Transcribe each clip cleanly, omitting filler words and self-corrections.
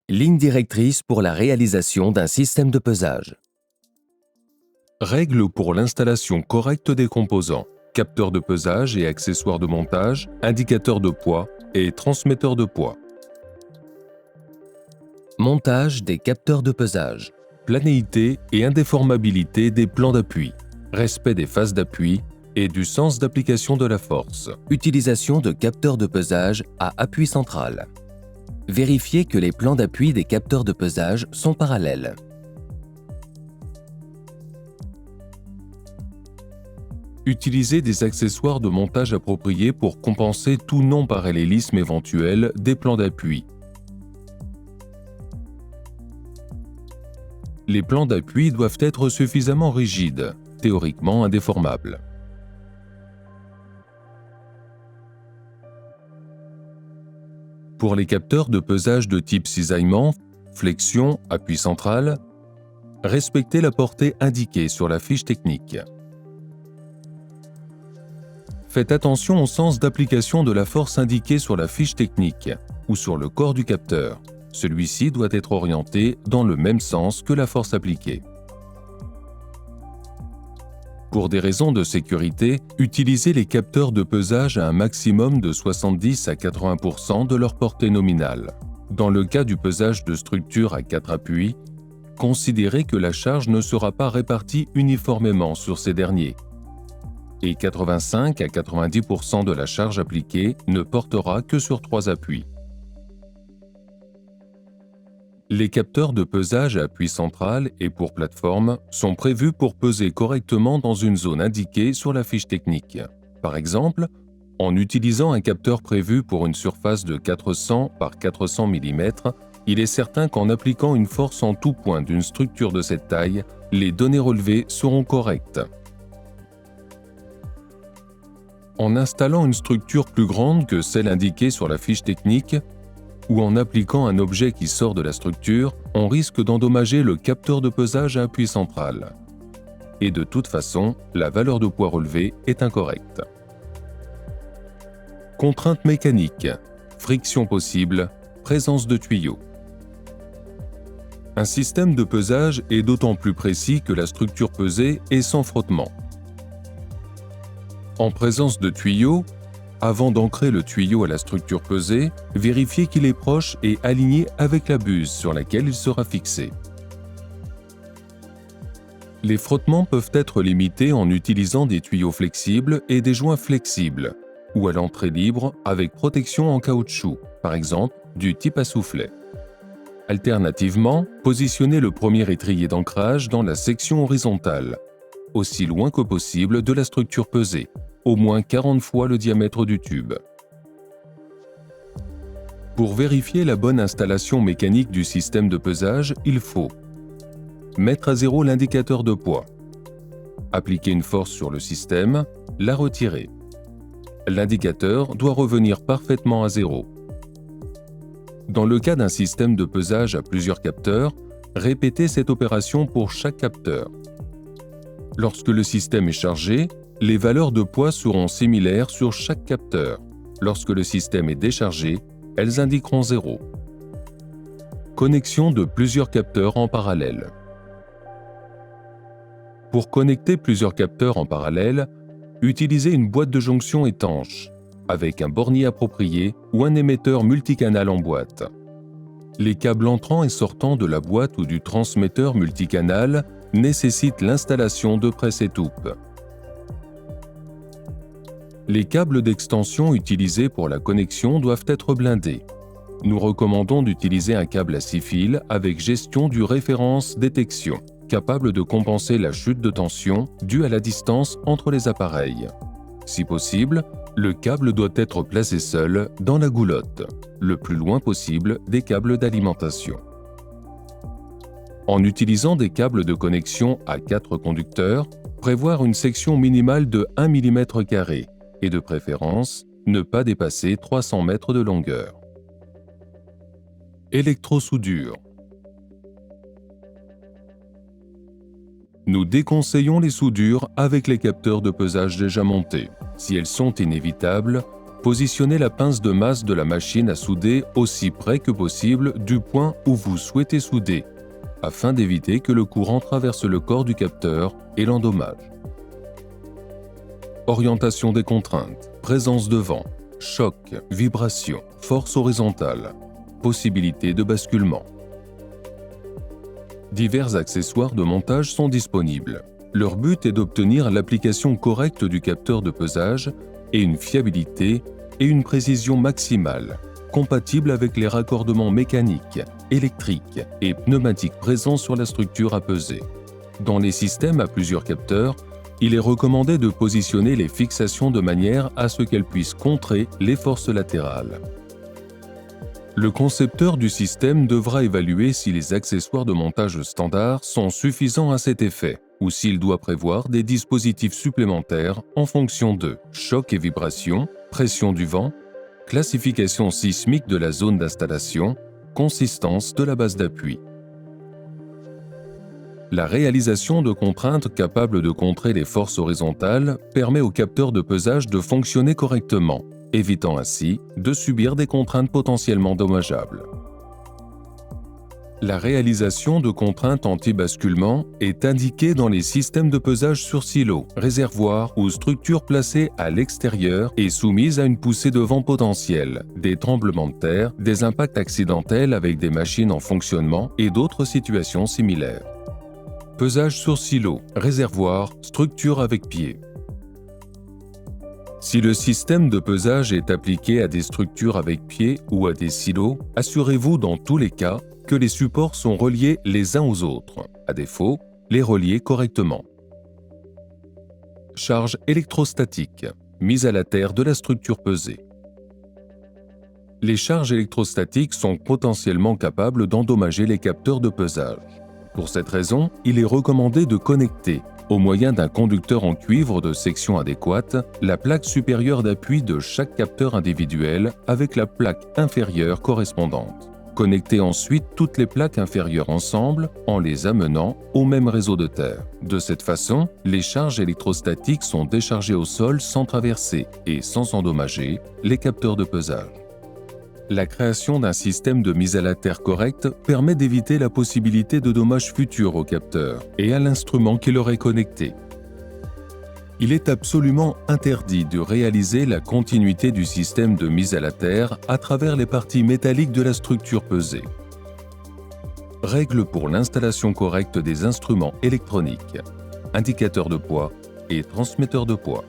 Ligne directrice pour la réalisation d'un système de pesage. Règles pour l'installation correcte des composants, capteurs de pesage et accessoires de montage, indicateurs de poids et transmetteurs de poids. Montage des capteurs de pesage. Planéité et indéformabilité des plans d'appui, respect des phases d'appui et du sens d'application de la force. Utilisation de capteurs de pesage à appui central. Vérifiez que les plans d'appui des capteurs de pesage sont parallèles. Utilisez des accessoires de montage appropriés pour compenser tout non-parallélisme éventuel des plans d'appui. Les plans d'appui doivent être suffisamment rigides, théoriquement indéformables. Pour les capteurs de pesage de type cisaillement, flexion, appui central, respectez la portée indiquée sur la fiche technique. Faites attention au sens d'application de la force indiquée sur la fiche technique ou sur le corps du capteur. Celui-ci doit être orienté dans le même sens que la force appliquée. Pour des raisons de sécurité, utilisez les capteurs de pesage à un maximum de 70 à 80% de leur portée nominale. Dans le cas du pesage de structure à 4 appuis, considérez que la charge ne sera pas répartie uniformément sur ces derniers, et 85 à 90% de la charge appliquée ne portera que sur 3 appuis. Les capteurs de pesage à appui central et pour plateforme sont prévus pour peser correctement dans une zone indiquée sur la fiche technique. Par exemple, en utilisant un capteur prévu pour une surface de 400 par 400 mm, il est certain qu'en appliquant une force en tout point d'une structure de cette taille, les données relevées seront correctes. En installant une structure plus grande que celle indiquée sur la fiche technique, ou en appliquant un objet qui sort de la structure, on risque d'endommager le capteur de pesage à appui central. Et de toute façon, la valeur de poids relevée est incorrecte. Contraintes mécaniques, friction possible, présence de tuyaux. Un système de pesage est d'autant plus précis que la structure pesée est sans frottement. En présence de tuyaux, avant d'ancrer le tuyau à la structure pesée, vérifiez qu'il est proche et aligné avec la buse sur laquelle il sera fixé. Les frottements peuvent être limités en utilisant des tuyaux flexibles et des joints flexibles, ou à l'entrée libre avec protection en caoutchouc, par exemple du type à soufflet. Alternativement, positionnez le premier étrier d'ancrage dans la section horizontale, aussi loin que possible de la structure pesée, au moins 40 fois le diamètre du tube. Pour vérifier la bonne installation mécanique du système de pesage, il faut mettre à zéro l'indicateur de poids, appliquer une force sur le système, la retirer. L'indicateur doit revenir parfaitement à zéro. Dans le cas d'un système de pesage à plusieurs capteurs, répétez cette opération pour chaque capteur. Lorsque le système est chargé, les valeurs de poids seront similaires sur chaque capteur. Lorsque le système est déchargé, elles indiqueront 0. Connexion de plusieurs capteurs en parallèle. Pour connecter plusieurs capteurs en parallèle, utilisez une boîte de jonction étanche, avec un bornier approprié ou un émetteur multicanal en boîte. Les câbles entrant et sortant de la boîte ou du transmetteur multicanal nécessitent l'installation de presse-étoupe. Les câbles d'extension utilisés pour la connexion doivent être blindés. Nous recommandons d'utiliser un câble à 6 fils avec gestion du référence détection, capable de compenser la chute de tension due à la distance entre les appareils. Si possible, le câble doit être placé seul dans la goulotte, le plus loin possible des câbles d'alimentation. En utilisant des câbles de connexion à 4 conducteurs, prévoir une section minimale de 1 mm² et de préférence, ne pas dépasser 300 mètres de longueur. Électrosoudure. Nous déconseillons les soudures avec les capteurs de pesage déjà montés. Si elles sont inévitables, Positionnez la pince de masse de la machine à souder aussi près que possible du point où vous souhaitez souder, afin d'éviter que le courant traverse le corps du capteur et l'endommage. Orientation des contraintes, présence de vent, choc, vibration, force horizontale, possibilité de basculement. Divers accessoires de montage sont disponibles. Leur but est d'obtenir l'application correcte du capteur de pesage et une fiabilité et une précision maximale, compatible avec les raccordements mécaniques, électriques et pneumatiques présents sur la structure à peser. Dans les systèmes à plusieurs capteurs, il est recommandé de positionner les fixations de manière à ce qu'elles puissent contrer les forces latérales. Le concepteur du système devra évaluer si les accessoires de montage standard sont suffisants à cet effet ou s'il doit prévoir des dispositifs supplémentaires en fonction de choc et vibration, pression du vent, classification sismique de la zone d'installation, consistance de la base d'appui. La réalisation de contraintes capables de contrer les forces horizontales permet au capteur de pesage de fonctionner correctement, évitant ainsi de subir des contraintes potentiellement dommageables. La réalisation de contraintes anti-basculement est indiquée dans les systèmes de pesage sur silo, réservoirs ou structures placées à l'extérieur et soumises à une poussée de vent potentielle, des tremblements de terre, des impacts accidentels avec des machines en fonctionnement et d'autres situations similaires. Pesage sur silo, réservoir, structure avec pied. Si le système de pesage est appliqué à des structures avec pied ou à des silos, assurez-vous dans tous les cas que les supports sont reliés les uns aux autres. À défaut, les relier correctement. Charge électrostatique, mise à la terre de la structure pesée. Les charges électrostatiques sont potentiellement capables d'endommager les capteurs de pesage. Pour cette raison, il est recommandé de connecter, au moyen d'un conducteur en cuivre de section adéquate, la plaque supérieure d'appui de chaque capteur individuel avec la plaque inférieure correspondante. Connectez ensuite toutes les plaques inférieures ensemble en les amenant au même réseau de terre. De cette façon, les charges électrostatiques sont déchargées au sol sans traverser et sans endommager les capteurs de pesage. La création d'un système de mise à la terre correct permet d'éviter la possibilité de dommages futurs au capteur et à l'instrument qui leur est connecté. Il est absolument interdit de réaliser la continuité du système de mise à la terre à travers les parties métalliques de la structure pesée. Règles pour l'installation correcte des instruments électroniques, indicateurs de poids et transmetteurs de poids.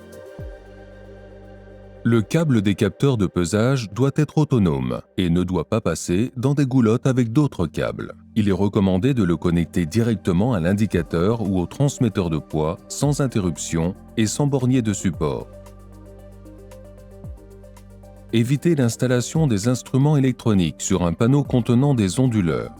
Le câble des capteurs de pesage doit être autonome et ne doit pas passer dans des goulottes avec d'autres câbles. Il est recommandé de le connecter directement à l'indicateur ou au transmetteur de poids sans interruption et sans bornier de support. Évitez l'installation des instruments électroniques sur un panneau contenant des onduleurs.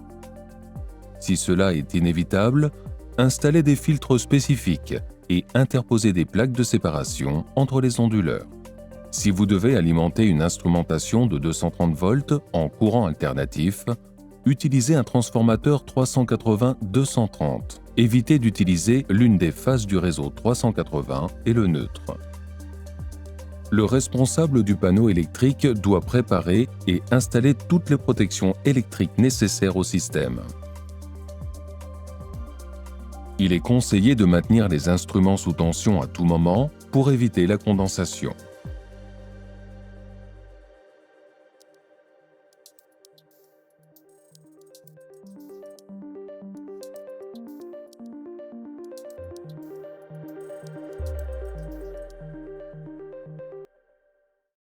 Si cela est inévitable, installez des filtres spécifiques et interposez des plaques de séparation entre les onduleurs. Si vous devez alimenter une instrumentation de 230 volts en courant alternatif, utilisez un transformateur 380-230. Évitez d'utiliser l'une des phases du réseau 380 et le neutre. Le responsable du panneau électrique doit préparer et installer toutes les protections électriques nécessaires au système. Il est conseillé de maintenir les instruments sous tension à tout moment pour éviter la condensation.